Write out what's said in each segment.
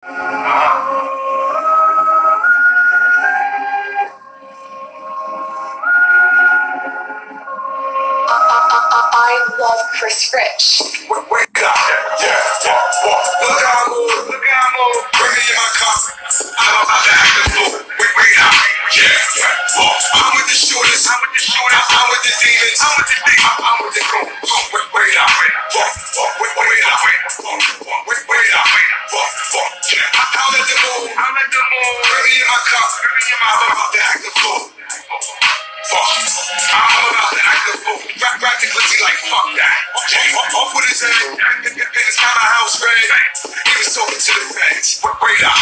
I love Chris Rich. Wake up, yeah. Look how I move. Bring me in my car. I'm about to act the fool. Wait up, yeah. I'm with the shooters. I'm with the demons. I'm with the crew. Wait up. I'll let them move. Bring me in my car. I'm about to act the fool. I'm about to act the fool. Practically like fuck that. Off with his head. And his mama house red. He was talking to the feds. Wait up.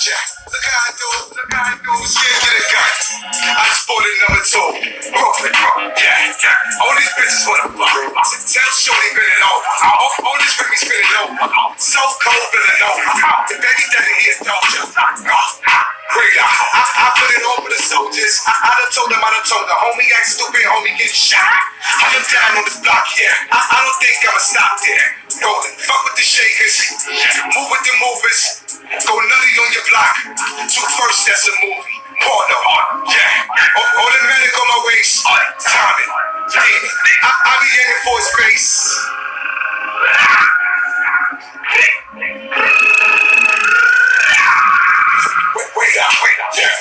Yeah. Look how I do. Yeah, get a gun. I just bought it number 2. Brooklyn. Yeah. All these bitches wanna fuck. Tell Shorty been it over. All these rookies been it over. So cold been it over. The baby daddy here doja. Great. I put it on for the soldiers. I done told the homie act stupid, homie get shot. I'm down on this block here. I don't think I'ma stop there. Rolling, fuck with the shakers, move with the movers. Go nutty on your block. 2 first, that's a movie. Porno, yeah. Automatic on my waist. Timing, demon. I be aiming for his face. Wait up, yeah.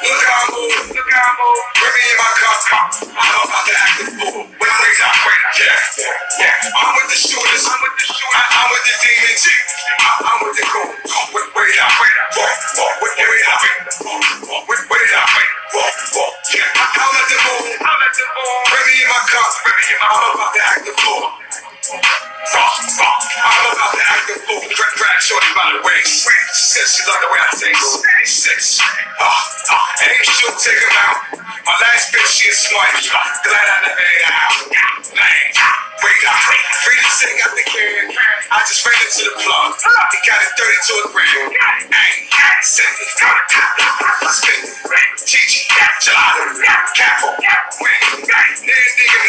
Look how I move. Bring me in my car. I'm about to act the fool. Wait up, yeah. I'm with the shooters. I'm with the demons. I'm with the crew. Wait up. Yeah. I'll let them move. Bring me in my car. I'm about to act the fool. I'm about to act the fool. Grab Shorty by the waist. She said she loved the way I taste. 6. Aim, shoot, take him out. My last bitch, she is smart. Glad I never ate her out. Lame. Wait up. Free to sing out the can. I just ran into the plug. He got it 32 a gram. Ain't. Send it. Spin it. Gigi. Gelato. Capo. Win. Nigga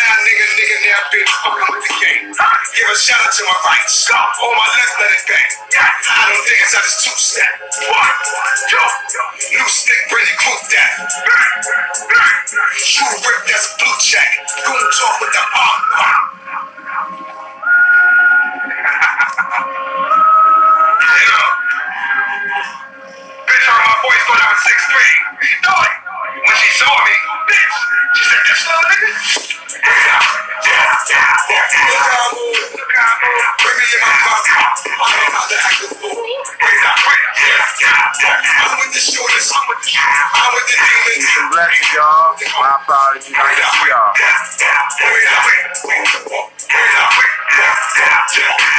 now, bitch. Fucking with the game. Give a shout out to my right. On my left, let it bang. I don't dance, I just 2-step. 1, 2. New stick, bring your crew that. Shoot rip, that's a blue check. Goon talk with the Bitch, all my boys go down 6'3". She know it. When she saw me, bitch, she said, "That's little nigga." Look how I move. Bring me in my car. I'm about to act the fool. Wait up. I'm with the shooters. I'm with the demons. Peace and blessings, y'all. My apologies. I didn't see y'all. Wait up.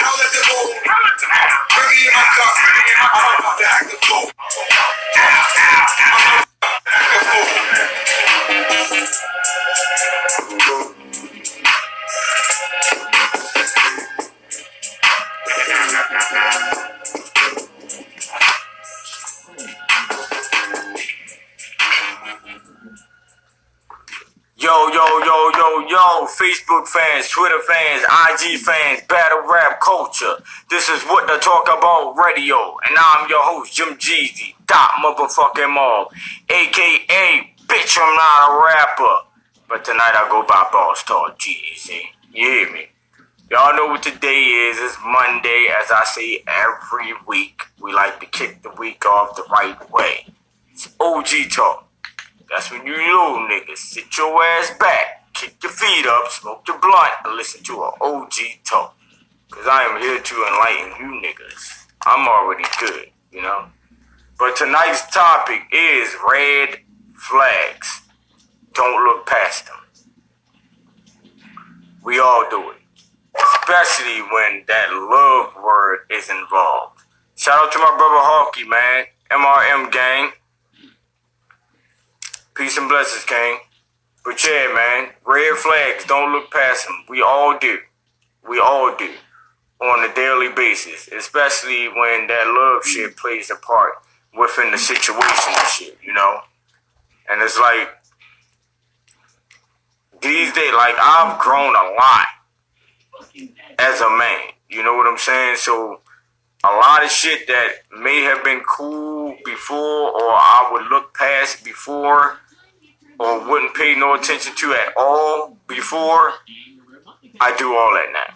I'll let them move. Bring me in my car. I'm about to act the fool. Yo, Facebook fans, Twitter fans, IG fans, battle rap culture. This is What the Talk About Radio, and I'm your host, Jim Jeezy, Dot Motherfucking Mob, aka Bitch, I'm not a rapper. But tonight I go by Boss Talk Jeezy. You hear me? Y'all know what today is. It's Monday, as I say every week. We like to kick the week off the right way. It's OG Talk. That's when you know, niggas, sit your ass back, kick your feet up, smoke your blunt, and listen to an OG talk. Cause I am here to enlighten you niggas. I'm already good, you know. But tonight's topic is red flags. Don't look past them. We all do it. Especially when that love word is involved. Shout out to my brother Hawky, man. MRM gang. Peace and blessings, King. But yeah, man, red flags, don't look past them. We all do. On a daily basis. Especially when that love shit plays a part within the situation and shit, you know? And it's like, these days, like, I've grown a lot as a man. You know what I'm saying? So, a lot of shit that may have been cool before, or I would look past before, or wouldn't pay no attention to at all before, I do all that now.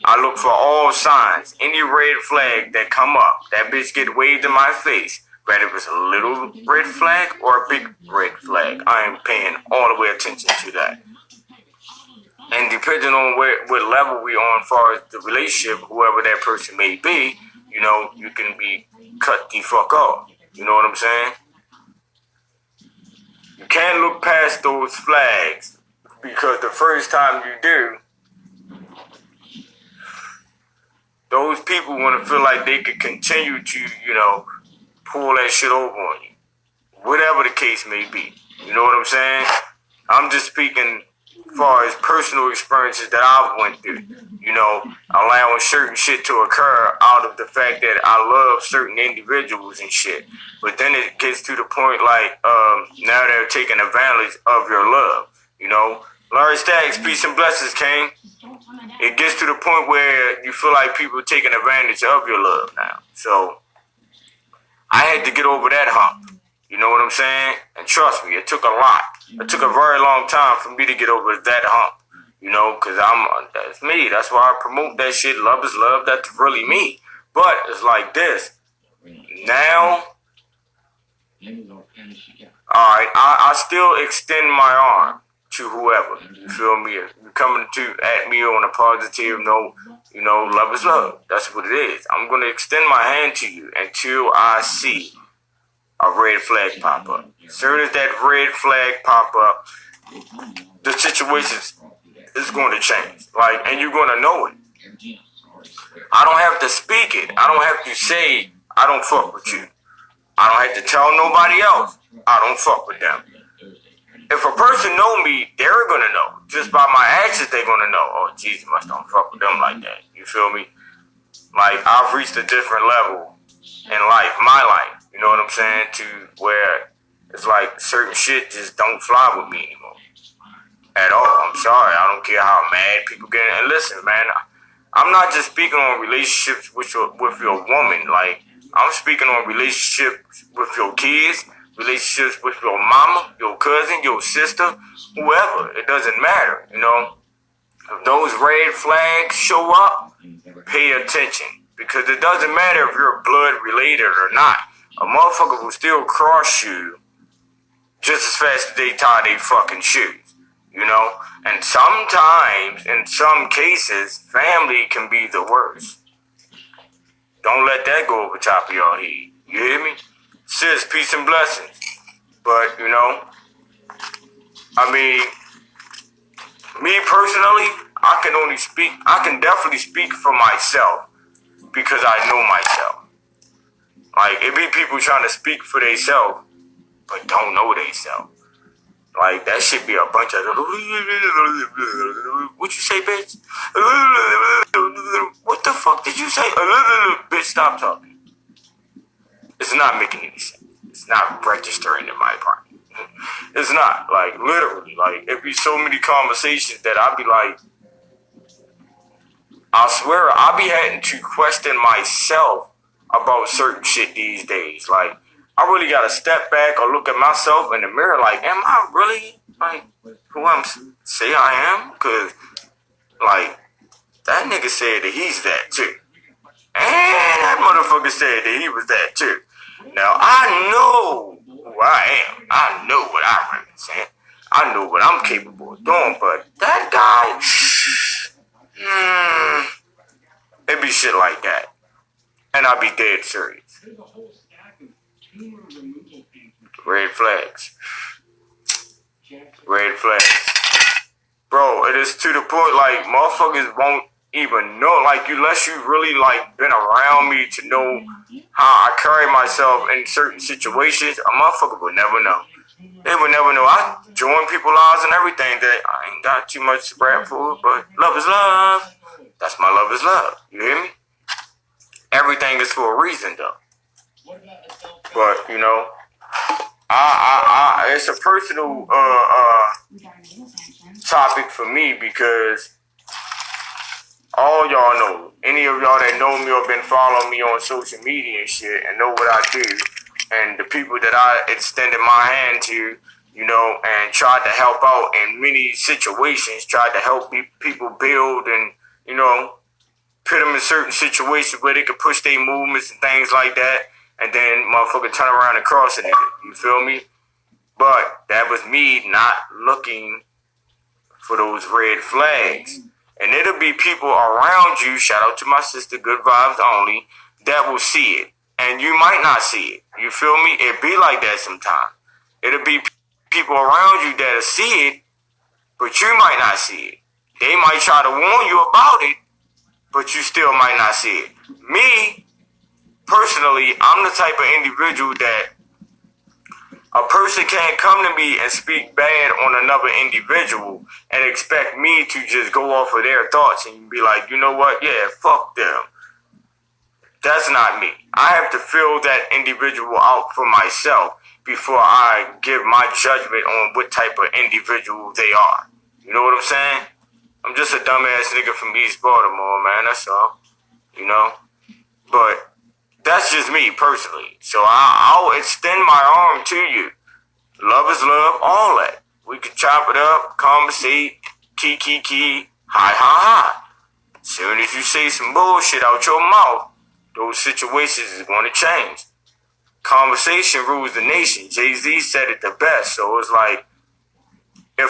I look for all signs. Any red flag that come up, that bitch get waved in my face. Whether it was a little red flag or a big red flag, I am paying all the way attention to that. And depending on what level we on as far as the relationship, whoever that person may be, you know, you can be cut the fuck off. You know what I'm saying? You can't look past those flags, because the first time you do, those people want to feel like they could continue to, you know, pull that shit over on you. Whatever the case may be. You know what I'm saying? I'm just speaking as far as personal experiences that I've went through. You know, allowing certain shit to occur out of the fact that I love certain individuals and shit. But then it gets to the point like, now they're taking advantage of your love. You know? Larry Stacks, peace and blessings, King. It gets to the point where you feel like people are taking advantage of your love now. So, I had to get over that hump. You know what I'm saying? And trust me, it took a lot. It took a very long time for me to get over that hump. You know, because that's me. That's why I promote that shit. Love is love. That's really me. But it's like this. Now, alright, I still extend my arm to whoever. You feel me? If you're coming at me on a positive note, you know, love is love. That's what it is. I'm going to extend my hand to you until I see a red flag pop up. As soon as that red flag pop up, the situation is going to change. Like, and you're going to know it. I don't have to speak it. I don't have to say, I don't fuck with you. I don't have to tell nobody else, I don't fuck with them. If a person know me, they're going to know. Just by my actions, they're going to know, oh, Jesus must don't fuck with them like that. You feel me? Like, I've reached a different level in life, my life. You know what I'm saying? To where it's like certain shit just don't fly with me anymore. At all. I'm sorry. I don't care how mad people get. And listen, man, I'm not just speaking on relationships with your woman. Like, I'm speaking on relationships with your kids, relationships with your mama, your cousin, your sister, whoever. It doesn't matter, you know. If those red flags show up, pay attention. Because it doesn't matter if you're blood related or not. A motherfucker will still cross you just as fast as they tie their fucking shoes. You know? And sometimes, in some cases, family can be the worst. Don't let that go over top of your head. You hear me? Sis, peace and blessings. But, you know, I mean, me personally, I can definitely speak for myself because I know myself. Like, it be people trying to speak for themselves, but don't know themselves. Like, that should be a bunch of, what you say, bitch? What the fuck did you say? Bitch, stop talking. It's not making any sense. It's not registering in my brain. It's not, like, literally, like, it be so many conversations that I be like, I swear, I be having to question myself about certain shit these days. Like, I really gotta step back or look at myself in the mirror like, am I really, like, who I'm say I am? Cause, like, that nigga said that he's that too. And that motherfucker said that he was that too. Now, I know who I am. I know what I represent. I know what I'm capable of doing, but that guy, it be shit like that. And I be dead serious. Red flags. Red flags. Bro, it is to the point like motherfuckers won't even know, like, unless you really like been around me to know how I carry myself in certain situations, a motherfucker would never know. They would never know. I join people's lives and everything that I ain't got too much to brag for, but love is love. That's my love is love. You hear me? Everything is for a reason though. But, you know, it's a personal topic for me because all y'all know, any of y'all that know me or been following me on social media and shit and know what I do, and the people that I extended my hand to, you know, and tried to help out in many situations, tried to help people build and, you know, put them in certain situations where they could push their movements and things like that, and then motherfucker turn around and cross it. You feel me? But that was me not looking for those red flags. And it'll be people around you, shout out to my sister, Good Vibes Only, that will see it. And you might not see it. You feel me? It be like that sometimes. It'll be people around you that'll see it, but you might not see it. They might try to warn you about it, but you still might not see it. Me, personally, I'm the type of individual that a person can't come to me and speak bad on another individual and expect me to just go off of their thoughts and be like, you know what? Yeah, fuck them. That's not me. I have to feel that individual out for myself before I give my judgment on what type of individual they are. You know what I'm saying? I'm just a dumbass nigga from East Baltimore, man. That's all. You know? But that's just me personally. So I'll extend my arm to you. Love is love, all that. We can chop it up, conversate, key, hi. Soon as you say some bullshit out your mouth, those situations is going to change. Conversation rules the nation. Jay-Z said it the best. So it's like, I'm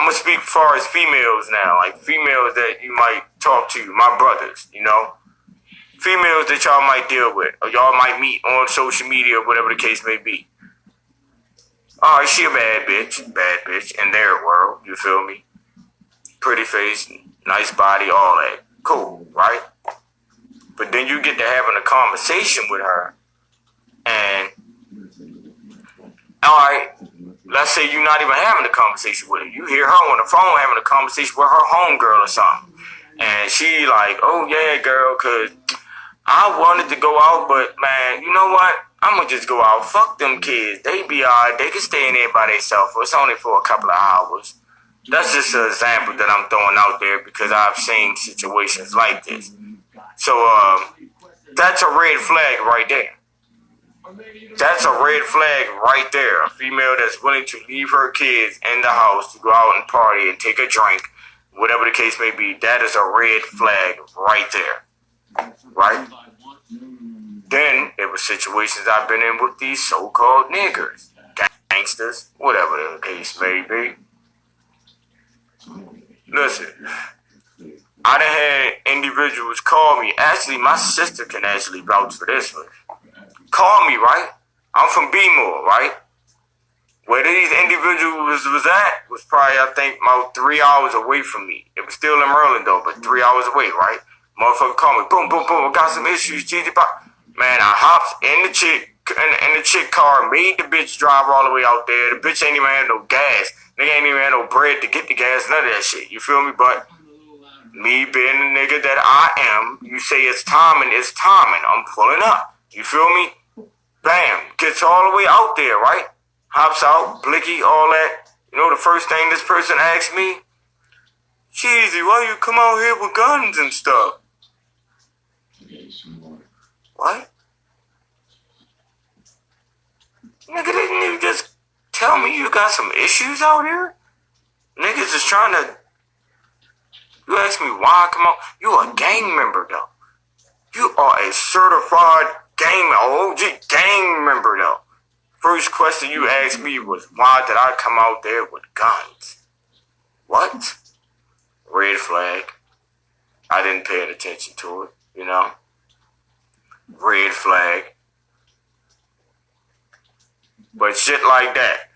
going to speak as far as females now, like females that you might talk to, my brothers, you know? Females that y'all might deal with, or y'all might meet on social media, or whatever the case may be. Alright, she a bad bitch in their world, you feel me? Pretty face, nice body, all that. Cool, right? But then you get to having a conversation with her, and alright, let's say you're not even having a conversation with her. You hear her on the phone having a conversation with her homegirl or something. And she like, oh yeah, girl, cause I wanted to go out, but man, you know what? I'm gonna just go out. Fuck them kids. They be alright. They can stay in there by themselves. It's only for a couple of hours. That's just an example that I'm throwing out there because I've seen situations like this. So, that's a red flag right there. That's a red flag right there. A female that's willing to leave her kids in the house to go out and party and take a drink, whatever the case may be. That is a red flag right there. Right? Then there were situations I've been in with these so-called niggers, gangsters, whatever the case may be. Listen, I done had individuals call me. Actually, my sister can actually vouch for this one. Call me, right? I'm from B-More, right? Where these individuals was at was probably, I think, about 3 hours away from me. It was still in Maryland, though, but 3 hours away, right? Motherfucker called me, boom, I got some issues, GD pop. Man, I hopped in the chick car, made the bitch drive all the way out there. The bitch ain't even had no gas. Nigga ain't even had no bread to get the gas, none of that shit. You feel me? But me being the nigga that I am, you say it's timing, I'm pulling up. You feel me? Bam, gets all the way out there, right? Hops out, blicky, all that. You know the first thing this person asked me? Cheesy, why you come out here with guns and stuff? What? Nigga, didn't you just tell me you got some issues out here? Niggas is trying to... You ask me why I come out? You a gang member, though. You are a certified OG gang member, though. First question you asked me was, why did I come out there with guns? What? Red flag. I didn't pay attention to it, you know? Red flag. But shit like that.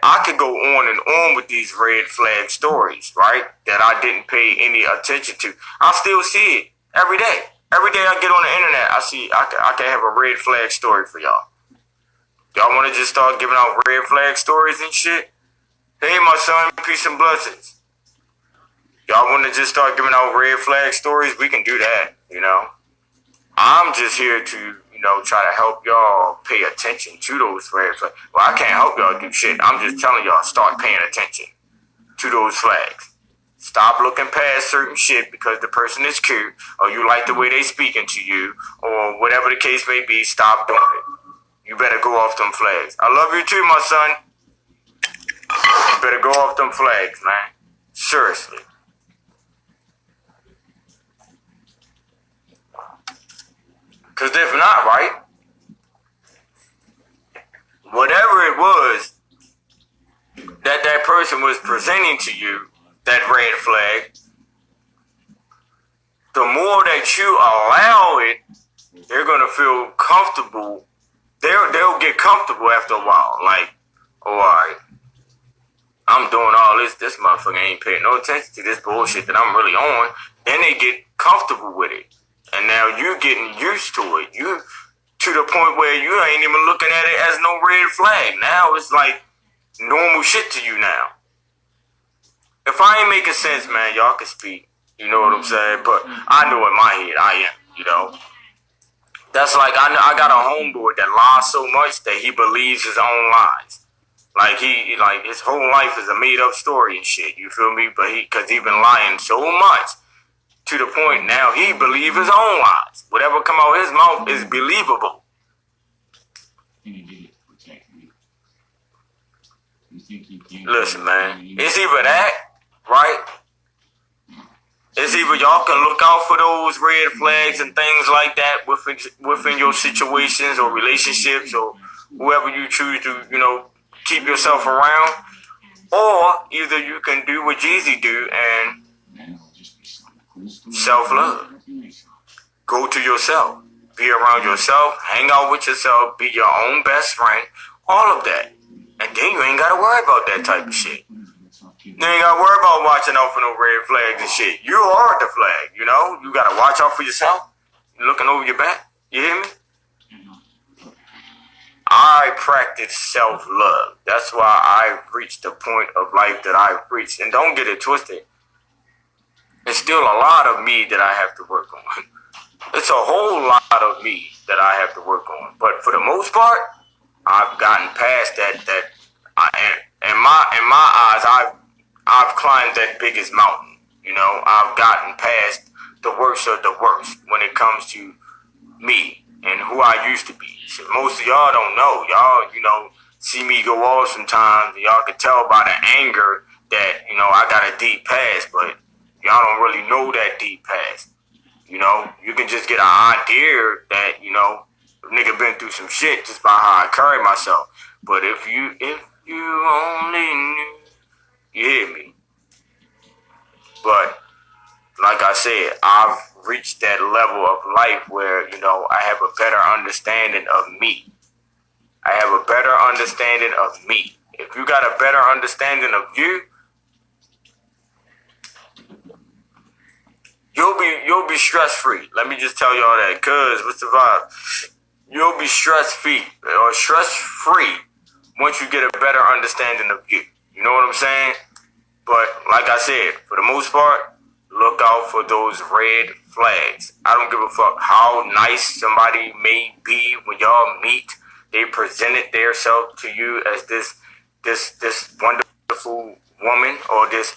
I could go on and on with these red flag stories, right? That I didn't pay any attention to. I still see it every day. Every day I get on the internet, I can have a red flag story for y'all. Y'all want to just start giving out red flag stories and shit? Hey, my son, peace and blessings. Y'all want to just start giving out red flag stories? We can do that, you know? I'm just here to, you know, try to help y'all pay attention to those red flags. Well, I can't help y'all do shit. I'm just telling y'all, start paying attention to those flags. Stop looking past certain shit because the person is cute or you like the way they speaking to you or whatever the case may be. Stop doing it. You better go off them flags. I love you too, my son. You better go off them flags, man. Seriously. Because if not, right, whatever it was that person was presenting to you, that red flag, the more that you allow it, they're going to feel comfortable. They'll get comfortable after a while. Like, oh, all right, I'm doing all this. This motherfucker ain't paying no attention to this bullshit that I'm really on. Then they get comfortable with it. And now you getting used to it. You to the point where you ain't even looking at it as no red flag. Now it's like normal shit to you now. If I ain't making sense, man, y'all can speak. You know what I'm saying? But I know in my head I am, you know. That's like I got a homeboy that lies so much that he believes his own lies. Like his whole life is a made up story and shit. You feel me? But cause he been lying so much to the point now he believe his own lies. Whatever come out his mouth is believable. Listen, man, it's either that, right? It's either y'all can look out for those red flags and things like that within your situations or relationships or whoever you choose to, you know, keep yourself around, or either you can do what Jeezy do and self-love. Go to yourself. Be around yourself. Hang out with yourself. Be your own best friend. All of that. And then you ain't got to worry about that type of shit. You ain't got to worry about watching out for no red flags and shit. You are the flag, you know? You got to watch out for yourself. You're looking over your back. You hear me? I practice self-love. That's why I've reached the point of life that I've reached. And don't get it twisted. There's still a lot of me that I have to work on. It's a whole lot of me that I have to work on. But for the most part, I've gotten past that. In my eyes, I've climbed that biggest mountain. You know, I've gotten past the worst of the worst when it comes to me and who I used to be. So most of y'all don't know. Y'all, you know, see me go off sometimes. Y'all can tell by the anger that, you know, I got a deep past, but y'all don't really know that deep past. You know, you can just get an idea that, you know, nigga been through some shit just by how I carry myself. But if you only knew, you hear me. But like I said, I've reached that level of life where, you know, I have a better understanding of me. I have a better understanding of me. If you got a better understanding of you, you'll be stress free. Let me just tell y'all that, cause what's the vibe? You'll be stress free once you get a better understanding of you. You know what I'm saying? But like I said, for the most part, look out for those red flags. I don't give a fuck how nice somebody may be when y'all meet. They presented themselves to you as this wonderful woman or this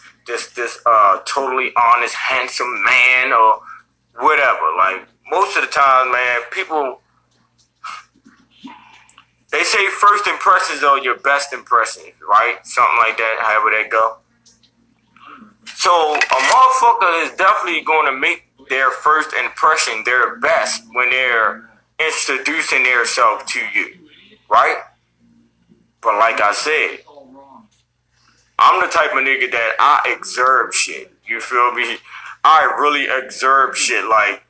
totally honest, handsome man or whatever. Like most of the time, man, people, they say first impressions are your best impressions, right? Something like that, however that go. So a motherfucker is definitely going to make their first impression their best when they're introducing themselves to you, right? But like I said, I'm the type of nigga that I observe shit. You feel me? I really observe shit. Like,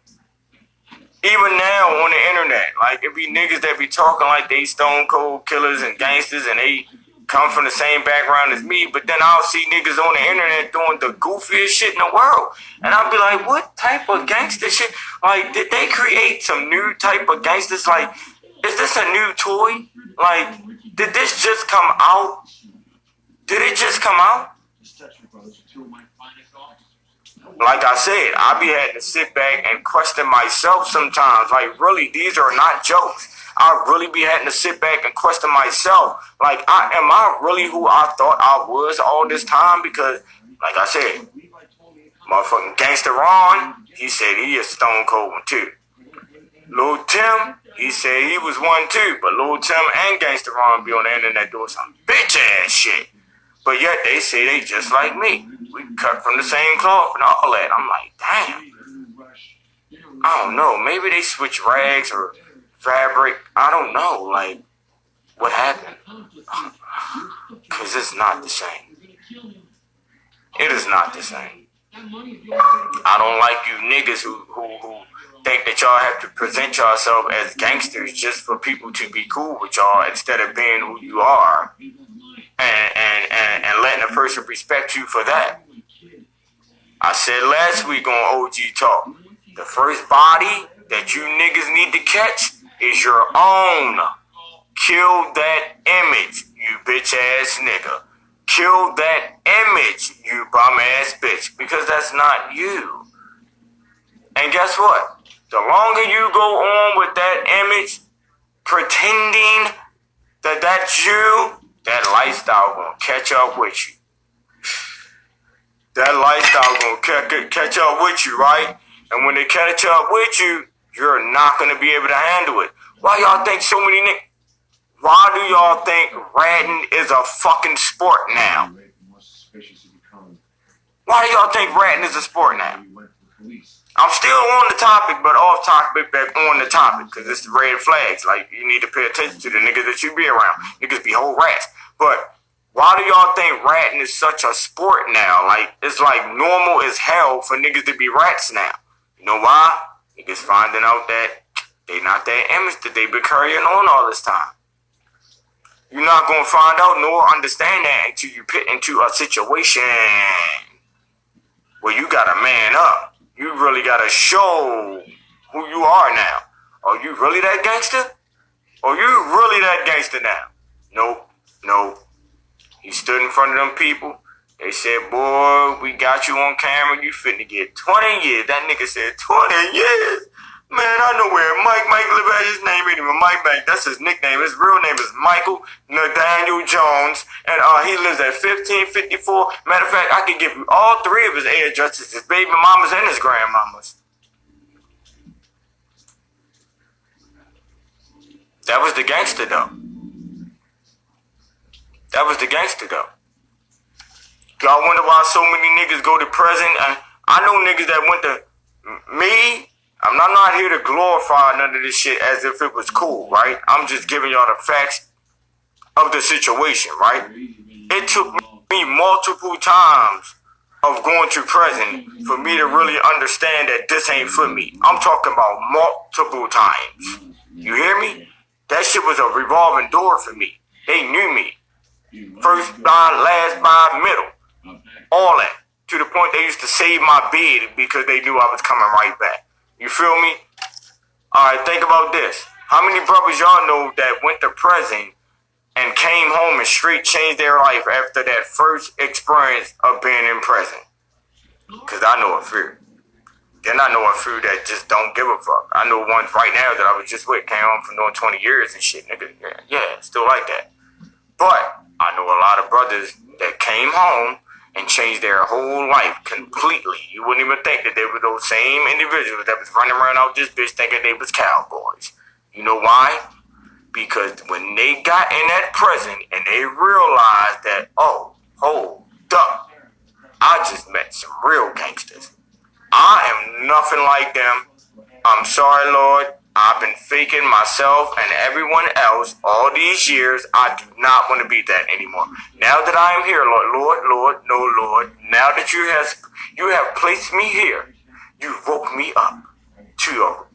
even now on the internet, like, it be niggas that be talking like they stone cold killers and gangsters and they come from the same background as me, but then I'll see niggas on the internet doing the goofiest shit in the world. And I'll be like, what type of gangster shit? Like, did they create some new type of gangsters? Like, is this a new toy? Like, did this just come out? Did it just come out? Like I said, I be having to sit back and question myself sometimes. Like, really, these are not jokes. I really be having to sit back and question myself. Like, am I really who I thought I was all this time? Because, like I said, Motherfucking Gangsta Ron, he said he a stone cold one too. Lil Tim, he said he was one too, but Lil Tim and Gangsta Ron be on the internet doing some bitch ass shit. But yet they say they just like me. We cut from the same cloth and all that. I'm like, damn. I don't know. Maybe they switch rags or fabric. I don't know. Like, what happened? Because it's not the same. It is not the same. I don't like you niggas who think that y'all have to present yourself as gangsters just for people to be cool with y'all instead of being who you are and letting a person respect you for that. I said last week on OG Talk, the first body that you niggas need to catch is your own. Kill that image, you bitch ass nigga. Kill that image, you bum ass bitch, because that's not you. And guess what? The longer you go on with that image, pretending that that's you, that lifestyle gonna catch up with you. That lifestyle gonna catch up with you, right? And when they catch up with you, you're not gonna be able to handle it. Why y'all think so many niggas? Why do y'all think ratting is a fucking sport now? Why do y'all think ratting is a sport now? I'm still on the topic, but off topic, but on the topic, because it's the red flags. Like, you need to pay attention to the niggas that you be around. Niggas be whole rats. But why do y'all think ratting is such a sport now? Like, it's like normal as hell for niggas to be rats now. You know why? Niggas finding out that they not that image that they been carrying on all this time. You're not gonna find out nor understand that until you put into a situation where you gotta man up. You really gotta show who you are now. Are you really that gangster? Are you really that gangster now? Nope. He stood in front of them people. They said, boy, we got you on camera. You finna get 20 years. That nigga said 20 years. Man, I know where Mike live at. His name ain't even Mike Bank. That's his nickname. His real name is Michael Nathaniel Jones. And he lives at 1554. Matter of fact, I can give you all three of his addresses, his baby mamas and his grandmamas. That was the gangster, though. Y'all wonder why so many niggas go to prison? I know niggas that went to me. I'm not here to glorify none of this shit as if it was cool, right? I'm just giving y'all the facts of the situation, right? It took me multiple times of going to prison for me to really understand that this ain't for me. I'm talking about multiple times. You hear me? That shit was a revolving door for me. They knew me. First by, last by, middle. All that. To the point they used to save my bed because they knew I was coming right back. You feel me? Alright, think about this. How many brothers y'all know that went to prison and came home and straight changed their life after that first experience of being in prison? Because I know a few. Then I know a few that just don't give a fuck. I know one right now that I was just with, came home from doing 20 years and shit, nigga. Yeah, still like that. But I know a lot of brothers that came home and changed their whole life completely. You wouldn't even think that they were those same individuals that was running around out this bitch thinking they was cowboys. You know why? Because when they got in that prison and they realized that, oh, hold up, I just met some real gangsters. I am nothing like them. I'm sorry, Lord. I've been faking myself and everyone else all these years. I do not want to be that anymore. Now that I am here, Lord, now that you have placed me here, you woke me up to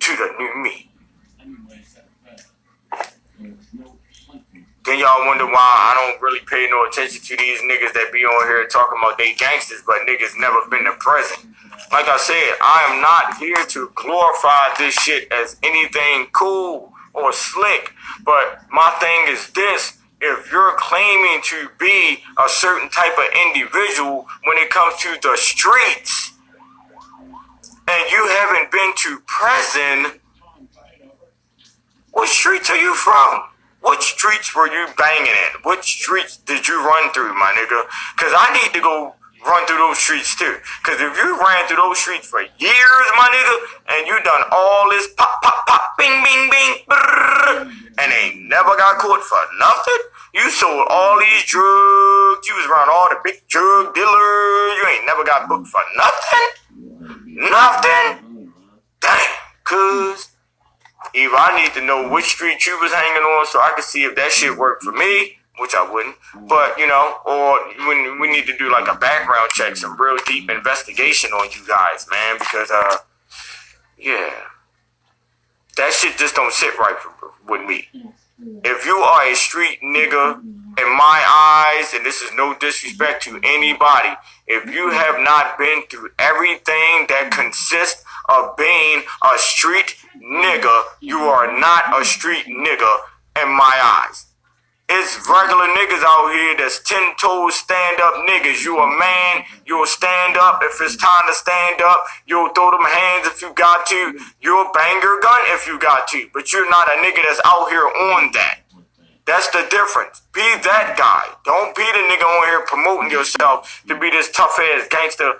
the new me. Then y'all wonder why I don't really pay no attention to these niggas that be on here talking about they gangsters, but niggas never been to prison. Like I said, I am not here to glorify this shit as anything cool or slick. But my thing is this. If you're claiming to be a certain type of individual when it comes to the streets, and you haven't been to prison, what streets are you from? What streets were you banging in? What streets did you run through, my nigga? Because I need to go run through those streets too. Cause if you ran through those streets for years, my nigga, and you done all this pop, pop, pop, bing, bing, bing, brrr, and ain't never got caught for nothing, you sold all these drugs, you was around all the big drug dealers, you ain't never got booked for nothing? Nothing? Damn, cuz either I need to know which street you was hanging on so I can see if that shit worked for me, which I wouldn't, but, you know, or when we need to do like a background check, some real deep investigation on you guys, man, because, yeah, that shit just don't sit right with me. If you are a street nigga, in my eyes, and this is no disrespect to anybody, if you have not been through everything that consists of being a street nigga, you are not a street nigga in my eyes. It's regular niggas out here that's 10 toes stand up niggas. You a man, you'll stand up if it's time to stand up. You'll throw them hands if you got to. You'll bang your gun if you got to. But you're not a nigga that's out here on that. That's the difference. Be that guy. Don't be the nigga on here promoting yourself to be this tough ass gangster,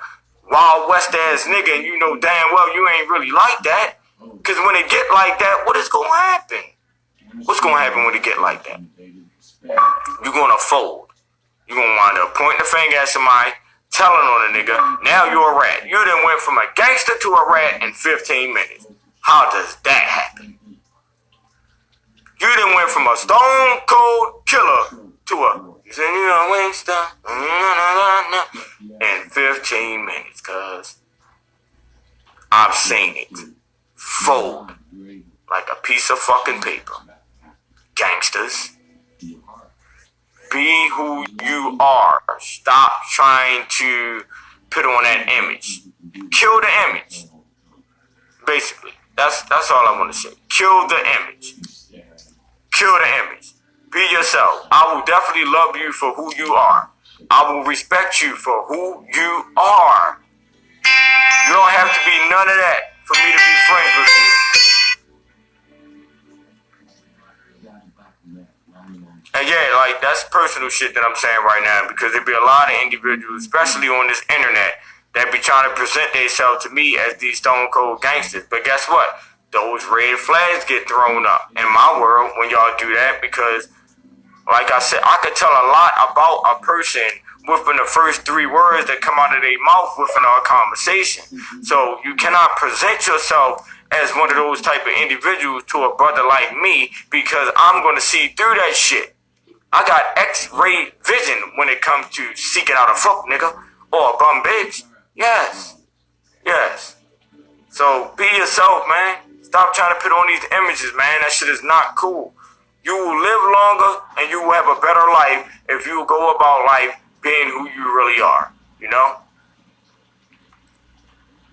Wild West ass nigga, and you know damn well you ain't really like that. Cause when it get like that, what is gonna happen? What's gonna happen when it get like that? You're gonna fold. You're gonna wind up pointing the finger at somebody, telling on a nigga, now you're a rat. You done went from a gangster to a rat in 15 minutes. How does that happen? You done went from a stone cold killer to a, you said you're a gangster, in 15 minutes, cuz I've seen it fold like a piece of fucking paper. Gangsters, be who you are. Stop trying to put on that image. Kill the image. Basically, that's all I want to say. Kill the image. Kill the image. Be yourself. I will definitely love you for who you are. I will respect you for who you are. You don't have to be none of that for me to be friends with you. And yeah, like, that's personal shit that I'm saying right now, because there be a lot of individuals, especially on this internet, that be trying to present themselves to me as these stone cold gangsters. But guess what? Those red flags get thrown up in my world when y'all do that, because, like I said, I could tell a lot about a person within the first 3 words that come out of their mouth within our conversation. So you cannot present yourself as one of those type of individuals to a brother like me, because I'm going to see through that shit. I got X-ray vision when it comes to seeking out a fuck nigga or a bum bitch. Yes. Yes. So be yourself, man. Stop trying to put on these images, man. That shit is not cool. You will live longer and you will have a better life if you go about life being who you really are, you know?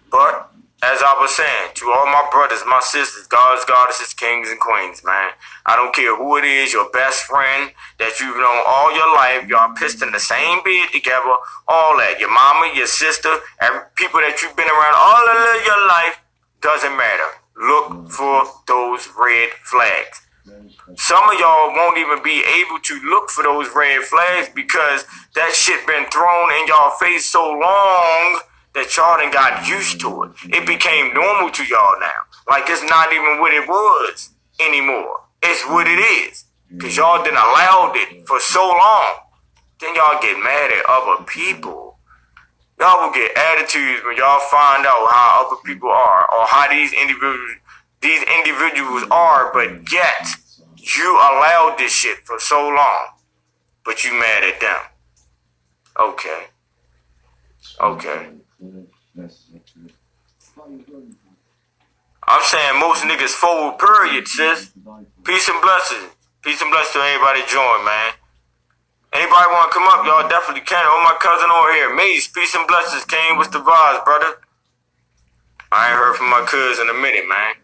But as I was saying, to all my brothers, my sisters, gods, goddesses, kings, and queens, man, I don't care who it is, your best friend that you've known all your life, y'all pissed in the same bed together, all that, your mama, your sister, people that you've been around all of your life, doesn't matter. Look for those red flags. Some of y'all won't even be able to look for those red flags because that shit been thrown in y'all face so long that y'all done got used to it. It became normal to y'all now. Like it's not even what it was anymore. It's what it is. Cause y'all done allowed it for so long. Then y'all get mad at other people. Y'all will get attitudes when y'all find out how other people are or how these individuals are, but yet you allowed this shit for so long. But you mad at them. Okay. I'm saying most niggas fold, period, sis. Peace and blessings. Peace and blessings to everybody join, man. Anybody want to come up, y'all definitely can. Oh, my cousin over here. Mace, peace and blessings. Kane, what's the vibes, brother? I ain't heard from my cousin in a minute, man.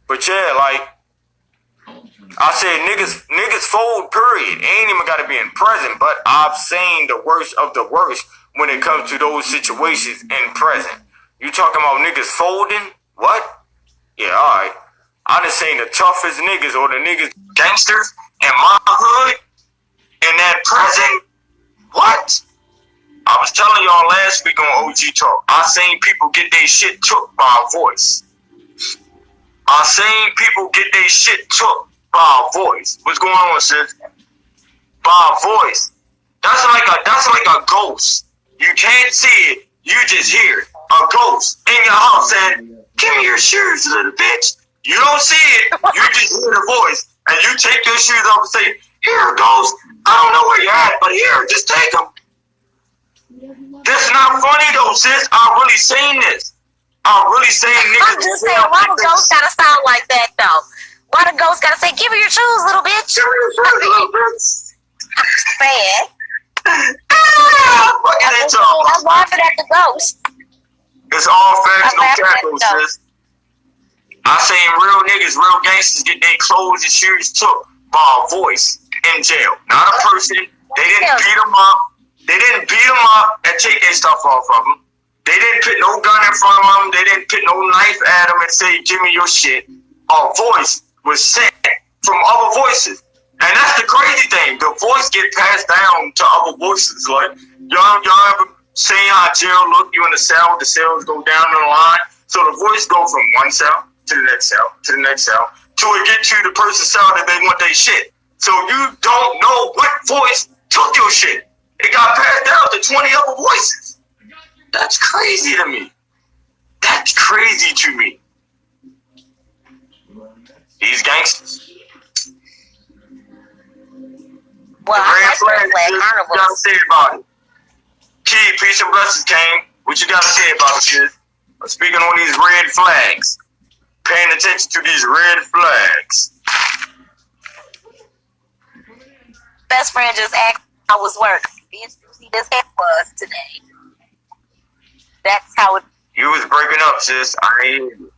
But yeah, like, I said niggas fold, period. Ain't even got to be in present, but I've seen the worst of the worst when it comes to those situations in present. You talking about niggas folding? What? Yeah, alright. I done seen the toughest niggas or the niggas gangsters in my hood in that present. What? I was telling y'all last week on OG Talk, I seen people get their shit took by a voice. I seen people get their shit took by a voice. What's going on, sis? By a voice. That's like a ghost. You can't see it, you just hear it. A ghost in your house saying, "Give me your shoes, little bitch." You don't see it, you just hear the voice, and you take your shoes off and say, "Here, ghost. I don't know where you're at, but here, just take them." This is not funny though, sis. I really seen this. I really seen niggas. I'm just saying, why the ghost gotta sound like that though? Why the ghost gotta say, "Give her your shoes, little bitch"? Give me your shoes, little bitch. Sad. Fucking at y'all. I'm laughing at the ghost. It's all facts, I'm no laughing at cackles, the ghost. sis. I seen real niggas, real gangsters get their clothes and shoes took by a voice in jail. Not a person. They didn't beat them up. They didn't beat them up and take their stuff off of them. They didn't put no gun in front of them. They didn't put no knife at them and say, "Give me your shit." A voice was sent from other voices. And that's the crazy thing. The voice get passed down to other voices. Like, y'all ever seen how jail look? You in the cells go down the line. So the voice go from one cell to the next cell, to the next cell, till it get to the person's cell that they want their shit. So you don't know what voice took your shit. It got passed down to 20 other voices. That's crazy to me. That's crazy to me. These gangsters. Well, I like red flag What you gotta carnivals. say about it? Key, peace and blessings, Kane. What you gotta say about it, shit? I'm speaking on these red flags. Paying attention to these red flags. Best friend just asked how was work. Bitch, you see this head was today. That's how it. You was breaking up, sis. I ain't hear you.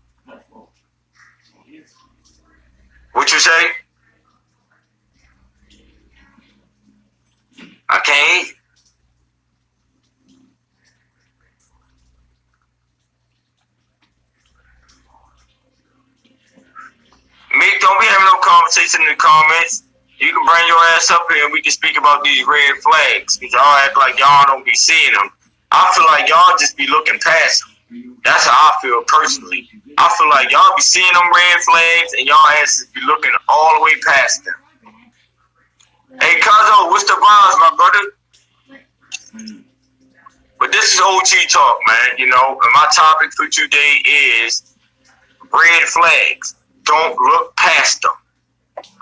What you say? I can't hear you. Meek, don't be having no conversation in the comments. You can bring your ass up here and we can speak about these red flags. Because y'all act like y'all don't be seeing them. I feel like y'all just be looking past them. That's how I feel personally. I feel like y'all be seeing them red flags and y'all asses be looking all the way past them. Hey, Cuzzo, what's the vibes, my brother? But this is OG talk, man, you know, and my topic for today is red flags. Don't look past them.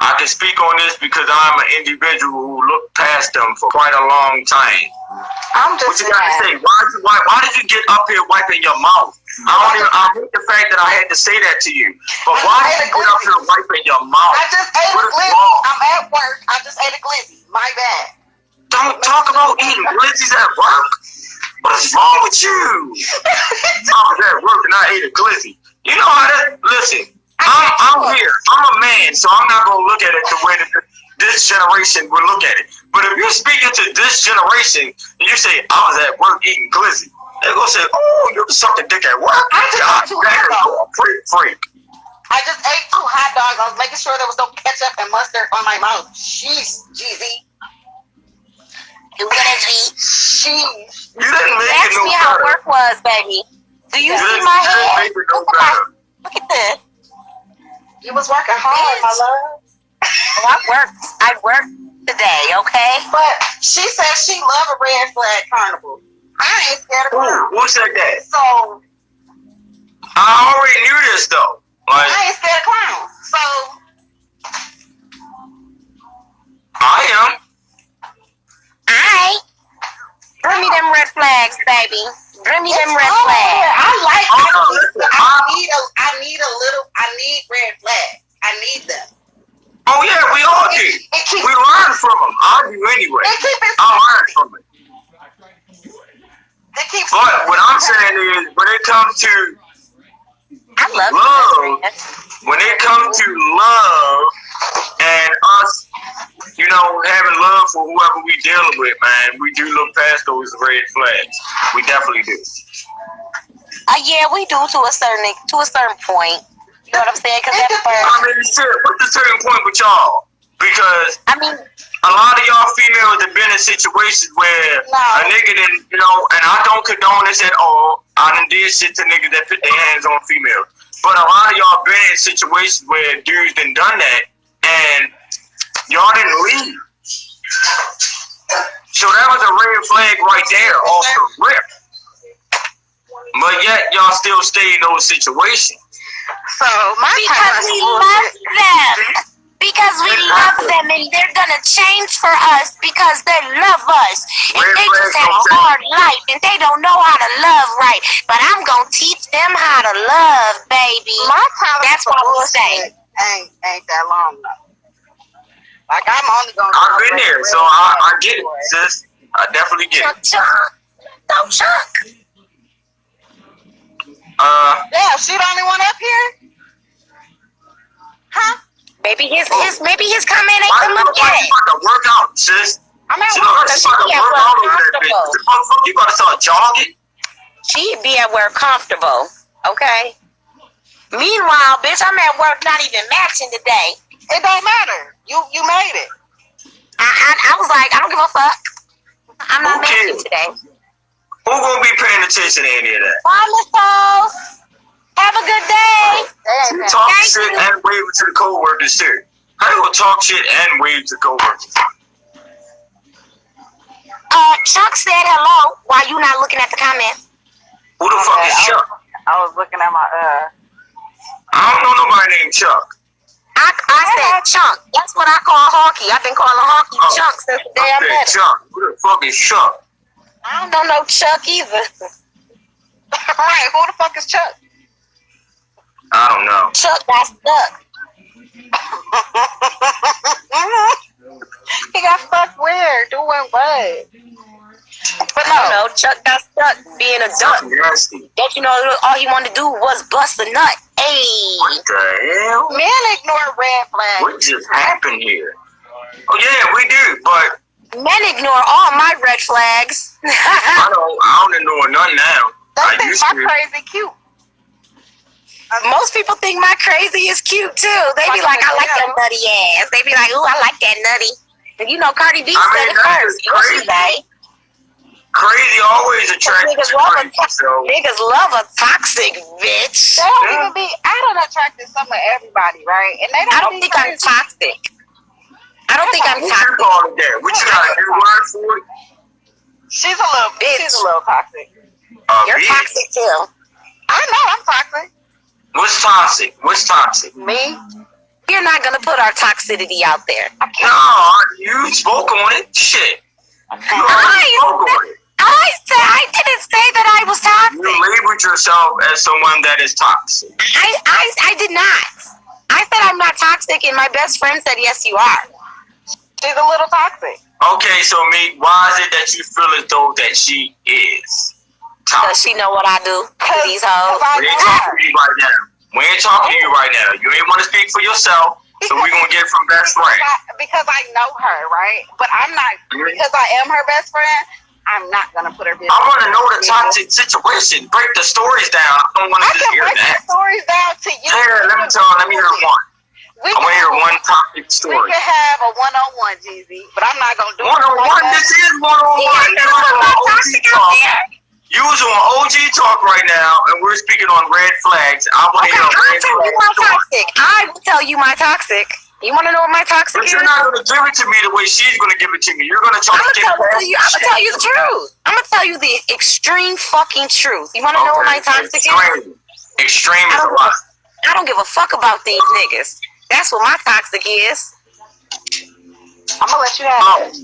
I can speak on this because I'm an individual who looked past them for quite a long time. I'm What just you gotta say? saying. Why did you get up here wiping your mouth? I hate the fact that I had to say that to you. But why did you get up here wiping your mouth? I just ate What a is glizzy. wrong? I'm at work. I just ate a glizzy. My bad. Don't talk about eating glizzies at work. What is wrong with you? I was at work and I ate a glizzy. You know how that? Listen, I'm here. I'm a man, so I'm not gonna look at it the way that this generation would look at it. But if you're speaking to this generation and you say I was at work eating glizzy, they're gonna say, "Oh, you was sucking dick at work." I just God ate two damn, hot you're a freak. I just ate 2 hot dogs. I was making sure there was no ketchup and mustard on my mouth. Jeez, Jeezy. Jeez. You didn't make it Ask no me how better. work was, baby. Do you You see didn't my make head? it no better. Look at this. You was working hard, my love. Oh, I worked today, okay? But she said she loved a red flag carnival. I ain't scared of Ooh, clowns. who said that? So I already knew this though. Like, I ain't scared of clowns. So I am. Alright. Bring me them red flags, baby. Bring me them red oh, flags. I like Oh, no, listen, I need red flags. I need them. Oh yeah, we all do. It keeps We learn from them. I do anyway. it keeps I learn from it. it keeps But what I'm saying is, when it comes to I love love, you, when it comes to love and us, you know, having love for whoever we dealing with, man, we do look past those red flags. We definitely do. yeah, we do to a certain point. You know what I'm saying? Because at I first, mean, shit, what's the certain point with y'all? Because I mean, a lot of y'all females have been in situations where a nigga didn't, you know, and I don't condone this at all. I done did shit to niggas that put their hands on females. But a lot of y'all been in situations where dudes done done that and y'all didn't leave. So that was a red flag right there off the rip. But yet y'all still stay in those situations. So my because we love them. Because we love them and they're gonna change for us because they love us. And they just have a hard life and they don't know how to love right. But I'm gonna teach them how to love, baby. My tolerance That's for what we'll bullshit say. ain't that long though. Like I'm only gonna. I've been there, so I get it, sis. I definitely get it. Chuck. No, Chuck. Yeah, she the only one up here? Huh? Maybe his comment ain't Why come you up yet. about to work out, sis? I'm at She work. about to work out over that bitch. What the fuck, you about to start jogging? She'd be at work comfortable, okay? Meanwhile, bitch, I'm at work not even matching today. It don't matter. You made it. I was like, I don't give a fuck. I'm not Who matching cares? today. Who gonna be paying attention to any of that? Bye, Miss Rose. Have a good day. You talk shit and wave to the co-workers too. How you gonna talk shit and wave to co-workers? Chuck said hello. Why you not looking at the comment? Who the fuck is Chuck? I was looking at my I don't know nobody named Chuck. I said Chunk. That's what I call Hawky. I've been calling Hawky Chunk since the day I Okay, met him. Chuck. Who the fuck is Chuck? I don't know no Chuck either. Right, who the fuck is Chuck? I don't know. Chuck got stuck. He got stuck where? Doing what? But I don't know. Chuck got stuck being a duck. Chuck nasty. Don't you know all he wanted to do was bust a nut? Hey. What the hell? men ignore red flags. What just happened here? Oh yeah, we do, but Men ignore all my red flags. I don't ignore none now. They I think used my to. crazy cute. Most people think my crazy is cute too. They be like, I like that nutty ass. They be like, ooh, I like that nutty. And you know, Cardi B said it that's first. just crazy. Crazy always attracted Niggas to love, crazy, so niggas love a toxic bitch. They don't even be. I don't attract to some of everybody, right? And they don't. I don't think I'm toxic. I don't think I'm what you toxic. call it there? What you got a new word for it? She's a little bitch. She's a little toxic. You're Bitch. toxic too. I know I'm toxic. What's toxic? What's toxic? Me? You're not gonna put our toxicity out there. No, you spoke on it. Shit. You already spoke on it. I didn't say that I was toxic. You labeled yourself as someone that is toxic. I did not. I said I'm not toxic, and my best friend said yes, you are. She's a little toxic. Okay, so me, why is it that you feel as though that she is Does toxic? she know what I do to these hoes? We ain't talking to you right now. We ain't talking to you right now. You ain't want to speak for yourself, so we're going to get it from best friend. Because I know her, right? But I'm not, because I am her best friend, I'm not going to put her business. I want to know the toxic situation. Break the stories down. I don't want to I just can hear break that. the stories down to you. Yeah, let me hear one. We I want to hear can- one toxic We story. can have a one-on-one, Jeezy, but I'm not going to do it. One-on-one? This is one-on-one. You was on OG talk. You was on OG talk right now, and we're speaking on red flags. I want to hear a I'll red tell you flag my story. toxic. I will tell you my toxic. You want to know what my toxic But is? you're not going to give it to me the way she's going to give it to me. You're going to try I'm to get gonna tell you the truth. I'm gonna tell you the extreme fucking truth. You want to know what my toxic is? Extreme is a lot. I don't give a fuck about these niggas. That's what my toxic is. I'm going to let you have Oh, it.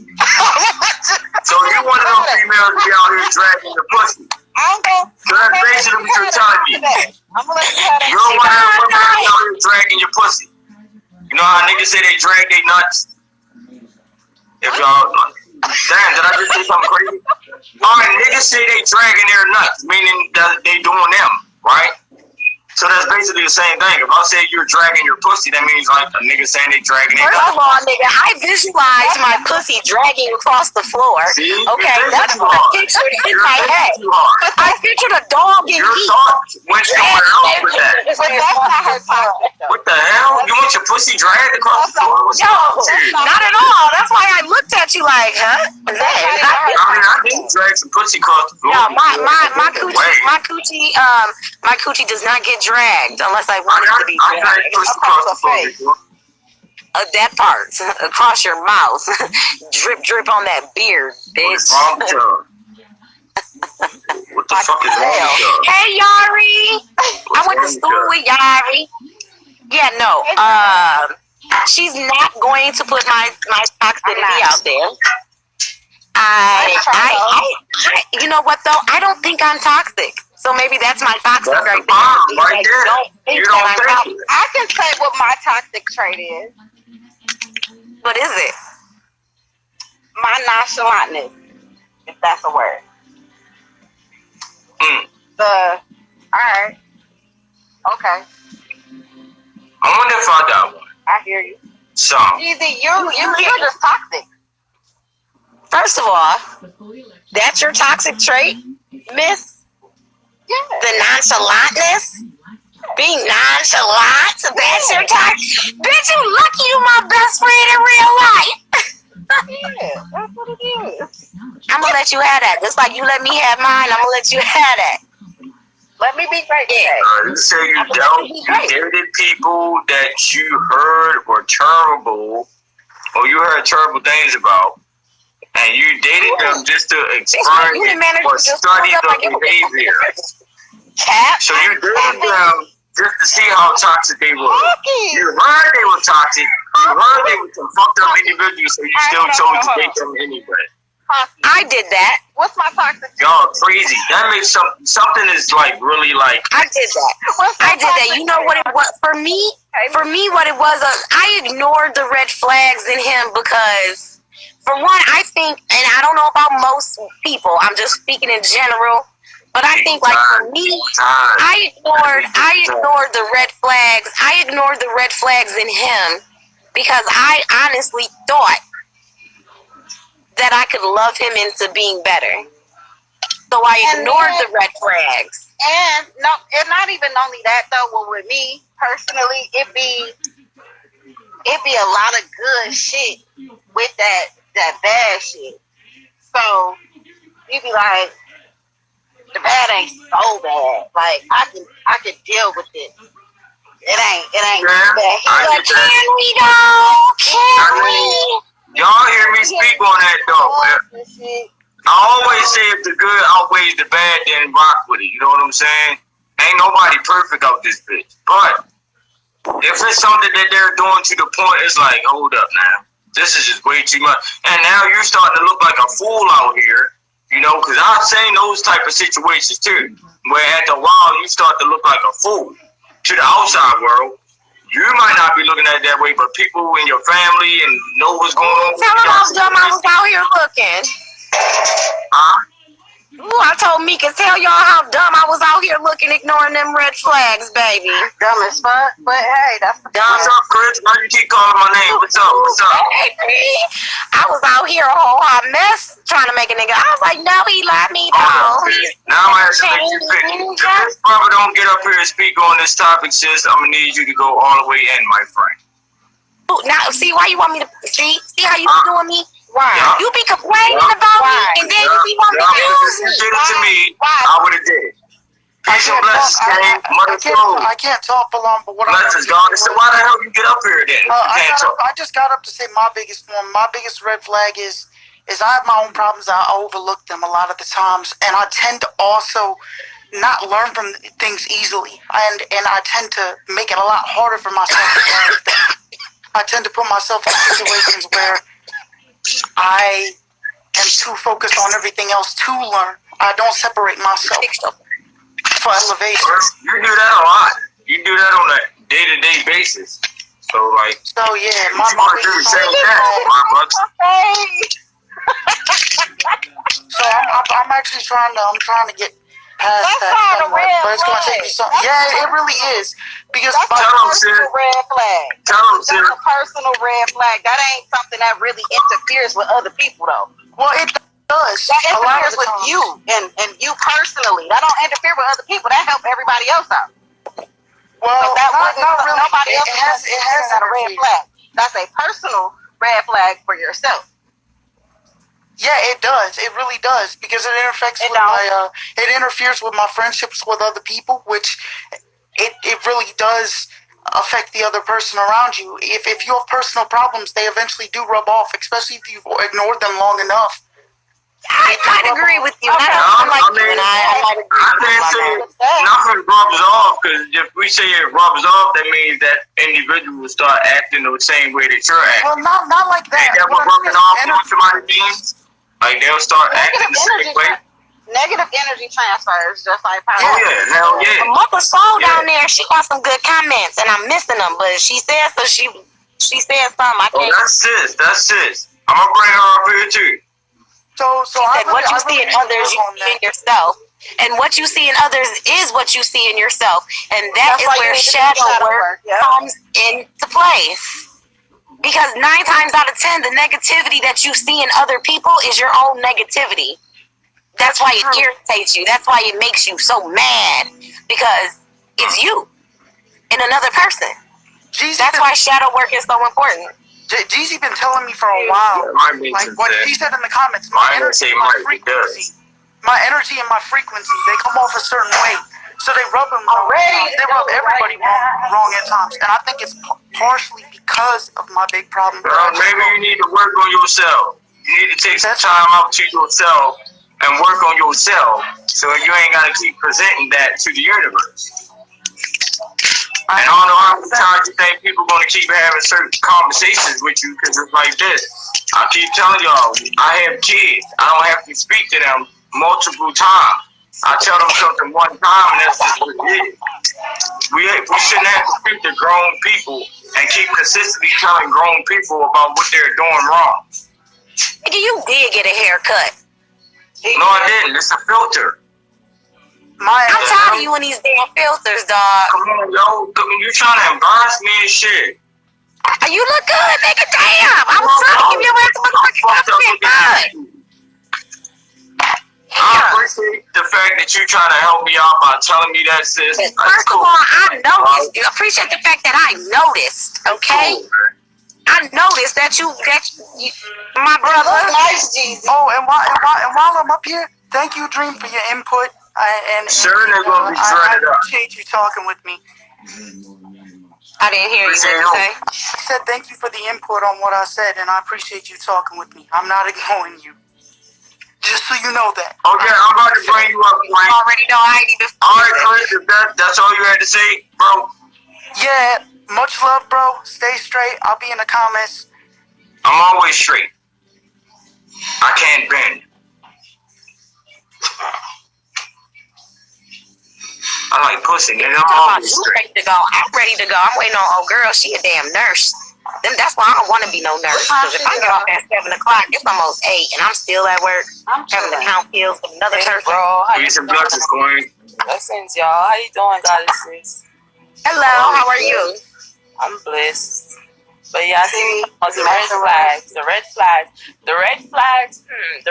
so you one of them females to be out here dragging your pussy. I'm going to So that's basically what you're telling me. I'm going to let you have that. You're one of them women out here dragging your pussy. You know how niggas say they drag their nuts? If y'all... Damn, did I just say something crazy? Alright, niggas say they dragging their nuts, meaning that they doing them, right? So that's basically the same thing. If I say you're dragging your pussy, that means like a nigga saying they dragging their First nuts. of all, nigga, I visualize my pussy dragging across the floor. See? Okay, You're that's thinking what I too hard. pictured in You're my thinking head. too hard. I pictured a dog in Your heat. thoughts went somewhere else with that. But that's not her toxic, though. What the hell? You want your pussy dragged across the floor? What's Yo, not at all. That's why I looked at you like, huh? I didn't drag some pussy across the floor. No, my coochie does not get dragged unless I want it to be I dragged dragged. pussy across the floor before. That part across your mouth, drip on that beard, bitch. What the fuck is wrong with y'all? Hey, Yari. I went to school with Yari. Yeah, no. She's not going to put my toxicity out there. I you know what though? I don't think I'm toxic. So maybe that's my toxic That's right the bomb there. right there. You don't I'm think toxic. it. I can say what my toxic trait is. What is it? My nonchalantness, if that's a word. Alright. Okay. I wonder if I got one. I hear you. So, Either you're just toxic. First of all, that's your toxic trait, miss? Yeah. The nonchalantness? Being nonchalant? That's your toxic? Bitch, you lucky you my best friend in real life. Yeah, that's what it is. I'm gonna let you have that. Just like you let me have mine, I'm gonna let you have that. Let me be great today. you say you dated people that you heard were terrible, or you heard terrible things about, and you dated them just to experience or study the behavior. So you dated them just to see how toxic they were. You heard they were toxic. You heard they were some fucked up individuals, so you still chose to date them anyway. I did that. What's my toxic trait? Y'all crazy. That makes something is like really like. I did that. I did that. You know what it was for me? For me, what it was, I ignored the red flags in him because, for one, I think, and I don't know about most people. I'm just speaking in general. But I think, like, for me, I ignored the red flags. I ignored the red flags in him because I honestly thought that I could love him into being better. So I ignored the red flags. And not even only that though. Well, with me personally, it be a lot of good shit with that bad shit. So you be like, the bad ain't so bad. Like I can deal with it. It ain't bad. But can we though? Can we? Y'all hear me speak on that though. I always say if the good outweighs the bad, then rock with it. You know what I'm saying? Ain't nobody perfect out this bitch. But if it's something that they're doing to the point, it's like, hold up now. This is just way too much. And now you're starting to look like a fool out here. You know, because I've seen those type of situations too. Where after a while, you start to look like a fool to the outside world. You might not be looking at it that way, but people in your family and know what's going on. Tell them how dumb I was out here looking. Huh? Ooh, I told Mika, tell y'all how dumb I was out here looking, ignoring them red flags, baby. Dumb as fuck, but hey, that's dumb. What's up, Chris? Why you keep calling my name? What's up? What's up? Baby, I was out here a whole hot mess trying to make a nigga. I was like, no, he lied me though. Now I'm gonna have to make you pick. If this brother don't get up here and speak on this topic, sis, I'm gonna need you to go all the way in, my friend. Now, see why you want me to see how you doing me? Why? Yeah. You be complaining about me, and then you be wanting to use me. If you did it to me, I would have did. Peace and blessings, gang. Mother soul. I can't talk for long, but what Blessings, God. So why the hell you get up here then? I just got up to say my biggest red flag is I have my own problems. I overlook them a lot of the times, and I tend to also not learn from things easily, and I tend to make it a lot harder for myself to learn things. I tend to put myself in situations where I am too focused on everything else to learn. I don't separate myself for elevation. You do that a lot. You do that on a day-to-day basis. So, like, So yeah, my you want to do the same thing, my brother. So I'm actually trying to get past That's that not a somewhat, red but it's gonna take me some. Yeah, it really is because That's Tell a 'em, sis. personal red flag. Tell them, That's sis. a personal red flag. That ain't something that really interferes with other people, though. well, it does. That A lot of interferes the with times. you and you personally. That don't interfere with other people. That helps everybody else out. Well, So that not really. nobody else It has a red energy. flag. That's a personal red flag for yourself. Yeah, it does. It really does because it interferes with my friendships with other people, which it really does affect the other person around you. If you have personal problems, they eventually do rub off, especially if you've ignored them long enough. I might agree with you. I I mean, might agree I with can't say you. nothing rubs off, because if we say it rubs off, that means that individual will start acting the same way that you're acting. Well, not like that. Ain't that what rubbing off on somebody means? Like they'll start acting the same way? Negative energy transfers, just like Oh yeah, hell yeah. Mother Soul down there, she got some good comments, and I'm missing them. But she said so. She said something. I Oh, can't. that's sis. I'm gonna bring her up here too. So She said, what you see in others, you see in yourself. And what you see in others is what you see in yourself. And That's is why you where need to do shadow shadow work work, yeah. comes into place. Because 9 times out of 10, the negativity that you see in other people is your own negativity. That's why it irritates you. That's why it makes you so mad. Because it's you in another person. That's why shadow work is so important. Jeezy been telling me for a while, like what he said in the comments, my energy and my frequency, they come off a certain way, so they rub them wrong. They rub everybody wrong at times, and I think it's partially because of my big problem. Maybe you need to work on yourself. You need to take some time out to yourself and work on yourself, so you ain't gotta keep presenting that to the universe. And I don't know how many times you think people gonna keep having certain conversations with you, because it's like this. I keep telling y'all, I have kids. I don't have to speak to them multiple times. I tell them something one time, and that's just what it is. We shouldn't have to speak to grown people and keep consistently telling grown people about what they're doing wrong. Nigga, you did get a haircut. No, I didn't. It's a filter. I'm tired of you and these damn filters, dog. Come on, yo. You trying to embarrass me and shit. You look good, nigga. Damn. I was trying to give your ass a motherfucking compliment. I appreciate the fact that you trying to help me out by telling me that, sis. First of all, I noticed. You appreciate the fact that I noticed, okay? Cool, I noticed that you my brother. Nice, Jeezy. Oh, and while I'm up here, thank you, Dream, for your input. I appreciate you talking with me. I didn't hear you. What you say? I said thank you for the input on what I said, and I appreciate you talking with me. I'm not ignoring you. Just so you know that. Oh yeah, I'm about to bring you up, Wayne. I already know. I ain't even. All right, Chris, if that's all you had to say, bro. Yeah, much love, bro. Stay straight. I'll be in the comments. I'm always straight. I can't bend. I like pussy, nigga. I'm always straight. Ready to go. I'm ready to go. I'm waiting on old girl. She a damn nurse. That's why I don't want to be no nurse. Because if I get off at 7 o'clock, it's almost 8, and I'm still at work. I'm having to count pills for another person. Bro, Peace and blessings, Queen. Blessings, y'all. How you doing, goddesses? Hello. How are you? I'm blessed. But yeah, I see the red flags. The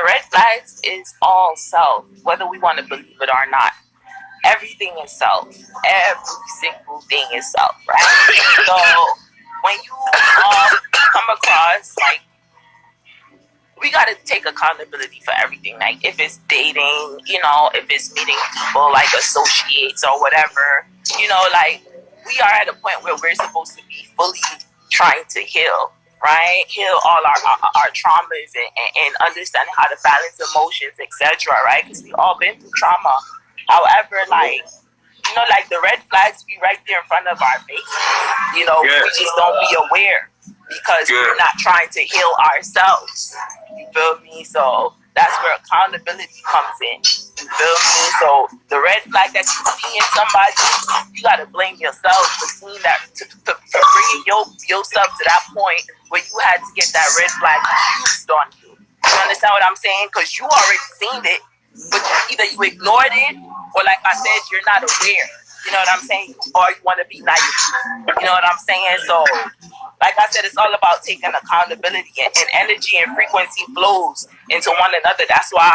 red flags is all self, whether we want to believe it or not. Everything is self. Every single thing is self, right? So when you come across, like, we got to take accountability for everything. Like, if it's dating, if it's meeting people, like associates or whatever, like, we are at a point where we're supposed to be fully trying to heal, right? Heal all our traumas and understand how to balance emotions, etc., right? Because we all been through trauma. However, like the red flags be right there in front of our faces. We just don't be aware because we're not trying to heal ourselves. You feel me? So that's where accountability comes in. You feel me? So the red flag that you see in somebody, you gotta blame yourself for seeing that, for bringing yourself to that point where you had to get that red flag used on you. You understand what I'm saying? Because you already seen it, but either you ignored it, or like I said, you're not aware. You know what I'm saying? Or you want to be naive. You know what I'm saying? So, like I said, it's all about taking accountability, and energy and frequency flows into one another. That's why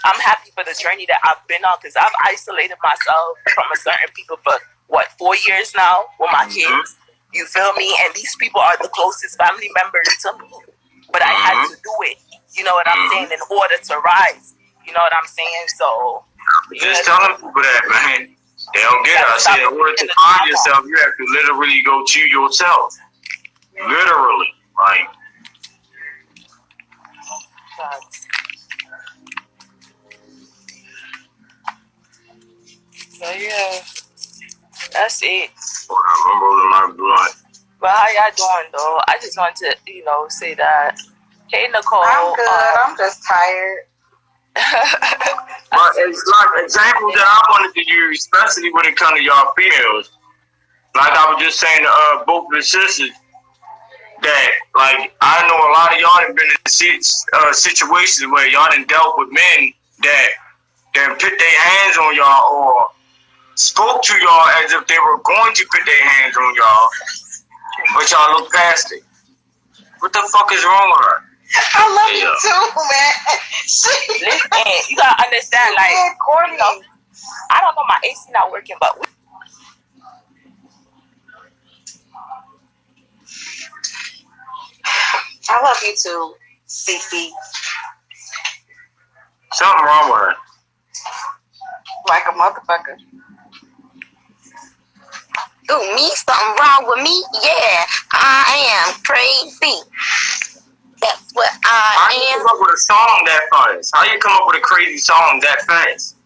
I'm happy for the journey that I've been on, because I've isolated myself from a certain people for 4 years now with my kids. You feel me? And these people are the closest family members to me. But I had to do it. You know what I'm saying? In order to rise. You know what I'm saying? So just telling people that, man. They don't get it. I said, in order to find yourself, you have to literally go to yourself. Literally. Like. So yeah. That's it. I'm rolling my blunt. But how y'all doing though? I just want to, say that. Hey Nicole. I'm good. I'm just tired. But it's like example that I wanted to use, especially when it comes to y'all females. Like I was just saying to both the sisters, that like I know a lot of y'all have been in situations where y'all done dealt with men that then put their hands on y'all or spoke to y'all as if they were going to put their hands on y'all, but y'all look past it. What the fuck is wrong with her? I love you too, man. Listen, you gotta understand, like, I don't know, my AC not working, but I love you too, Cece. Something wrong with her. Like a motherfucker. Ooh, me? Something wrong with me? Yeah, I am crazy. That's what How I you am. come up with a song that fast? How you come up with a crazy song that fast?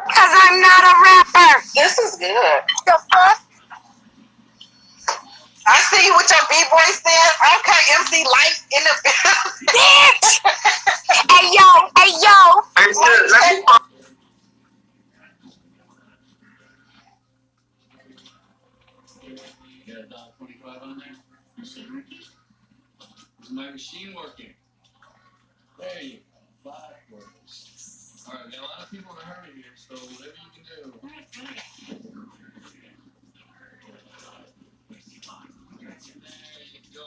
Because I'm not a rapper. This is good. The fuck? I see you with your B-boy stand. Okay, MC Light in the building. Bitch! Hey, yo. Hey, sis, let me You got $1.25 on there? Is my machine working? There you go. 5 quarters. All right, we got a lot of people in a hurry here, so whatever you can do. There you go.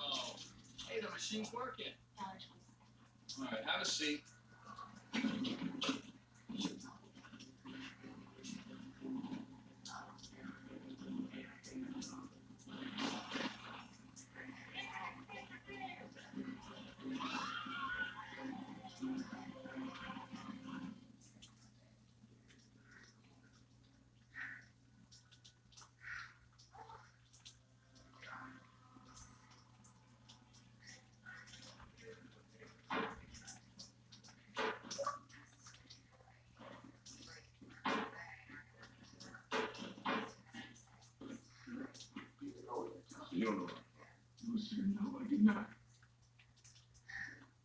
Hey, the machine's working. All right, have a seat. You don't know. No, sir, no, I did not.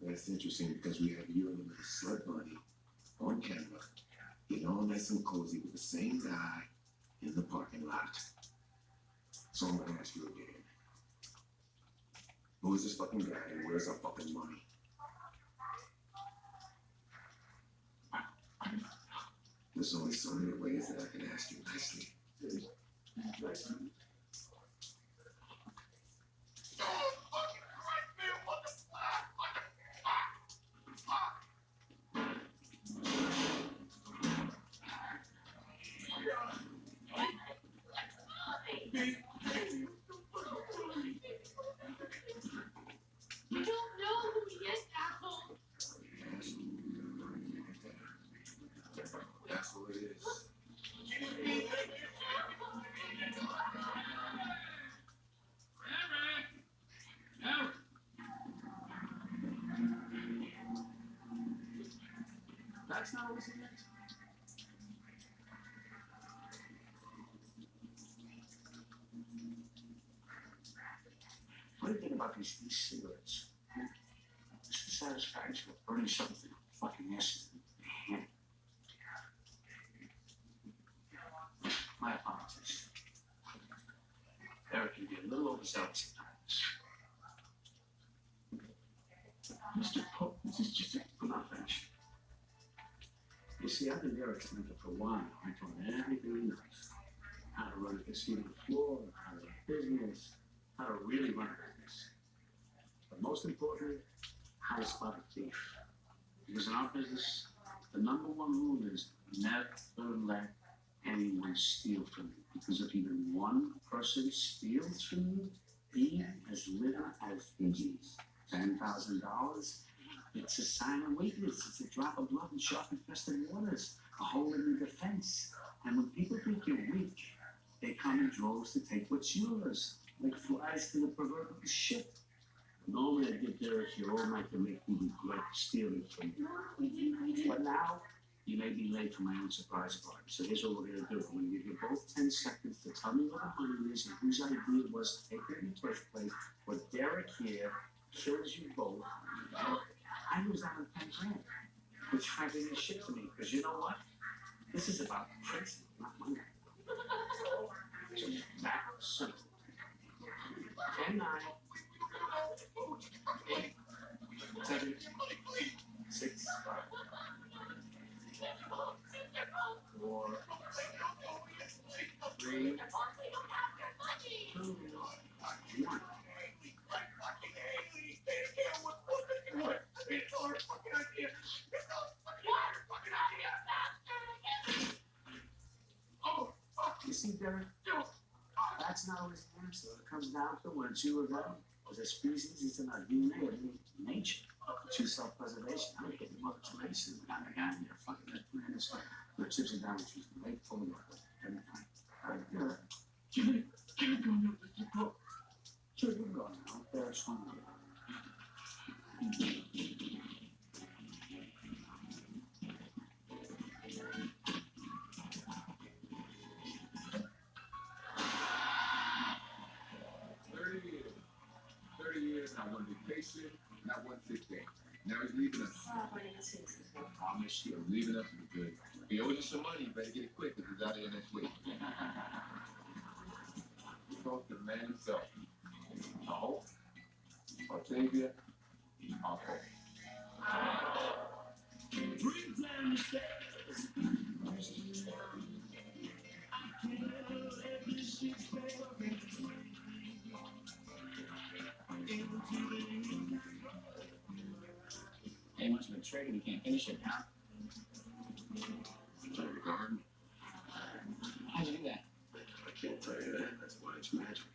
That's interesting because we have you and the little slut bunny on camera, getting all nice and cozy with the same guy in the parking lot. So I'm gonna ask you again. Who is this fucking guy and where's our fucking money? There's only so many ways that I can ask you nicely. Nicely. You don't know who he is, asshole. That's what it is. That's not what it is. What do you think about these cigarettes? It's the satisfaction of burning something fucking acid. My apologies. Eric can be a little overzealous sometimes. Mr. Pope, this is just a good offense. You see, I've been Eric's mentor for a while. I taught him everything he knows. How to run a casino floor, how to run a business, how to really run a business. But most importantly, how to spot a thief. Because in our business, the number one rule is never let anyone steal from you. Because if even one person steals from you, be as little as inches. $10,000, it's a sign of weakness. It's a drop of blood in sharp infested waters, a hole in your defense. And when people think you're weak, they come in droves to take what's yours, like flies to the proverbial ship. Normally I'd give Derek here all night to make me regret stealing from you. But now, you may be late for my own surprise party. So here's what we're going to do. I'm going to give you both 10 seconds to tell me what the honey is and whose idea it was to take it in the first place. But Derek here kills you both. I was out of 10 grand, which frankly means shit to me. Because you know what? This is about principle, not money. So back simple. 10, 9, 8, 7, 6, 5, 4, 3, 2, 1. You see, Derek? That's not always the answer. It comes down to when two of them, as a species, it's in our DNA, nature. Choose self-preservation. I'm getting much nicer than the guy in there fucking that plan is fine. The chips are down, which is late for me every time. Can I go now? Sure, you can go now. There's fun. 30 years, not one vacation, not one sick day. Now he's leaving us. Promise you, I'm leaving us for good. He owes you some money, you better get it quick because he's out of here next week. Talk to the man himself. Oh, Octavia, I'll call. Hey, much of a trade, you can't finish it now. Play the garden. How'd you do that? I can't tell you that. That's why it's magic.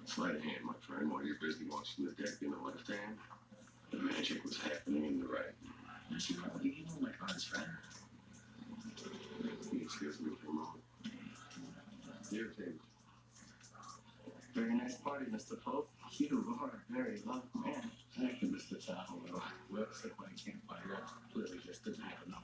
Sleight of hand, my friend. While you're busy watching the deck in the left hand, the magic was happening in the right. What do you know my cards, friend? Excuse me for a moment. Dear King. Very nice party, Mr. Pope. You are a very loved man. Thank you, Mr. Tahoe. Looks like I can't find out. Clearly just didn't have enough.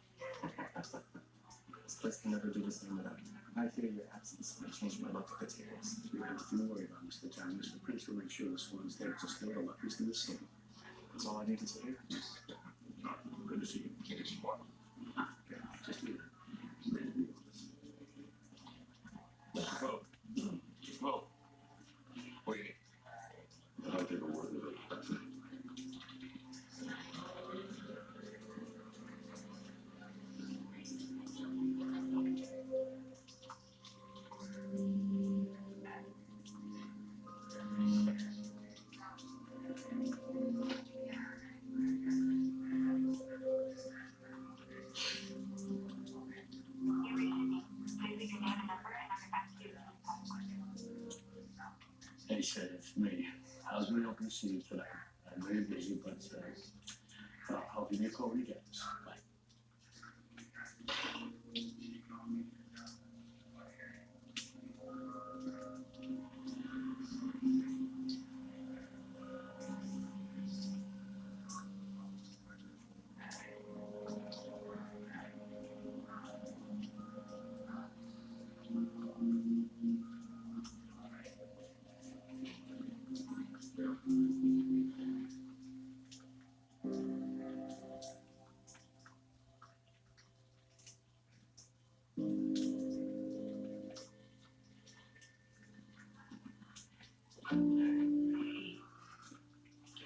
This place can never be the same without you. I fear your absence may change my luck to the tears. You have nothing to worry about, Mr. Town. Mr. Prince will make sure this one's there to steal the luck is in the city. That's all I needed to hear. Good to see you. King is smart. Okay, just leave it. Mr. Pope. Pope. What do you need? I'll take a word with it. That's it. Hey, said it's me. I was really hoping to see you today. I know you're busy, but I'll give you a call when you get this. Bye.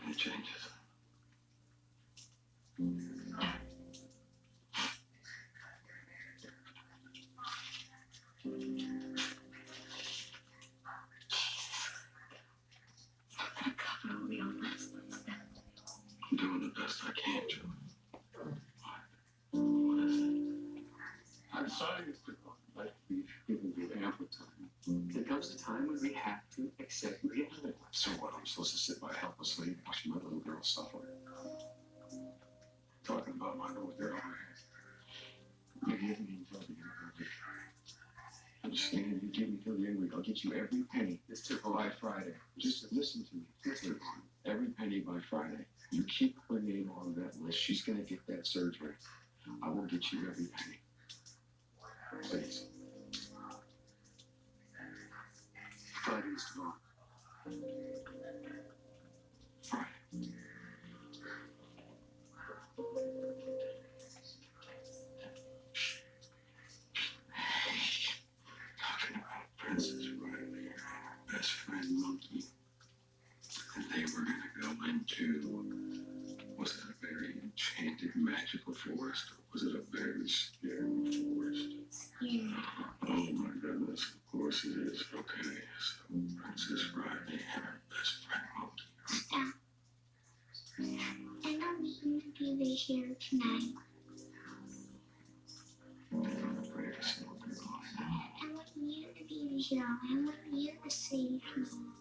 Any changes? I'm doing the best I can, Joe. What is it? I'm sorry, Mr. Pope, but supposed to sit by helplessly watching my little girl suffer. Talking about my little girl. You give me until the end of the week. Understand? You give me till the end of the week. I'll get you every penny. It's by Friday. Just listen to me. Listen. Every penny by Friday. You keep her name on that list. She's gonna get that surgery. I will get you every penny. Please. Friday's gone. Friday. Talking about Princess Riley, her best friend Monkey, and they were gonna go into, was it a very enchanted, magical forest, or was it a very scary forest? Oh my goodness, of course it is. Okay, so Princess Riley and her best friend Monkey. I want you to be here tonight. Very small girl. I want you to be here. I want you to save me.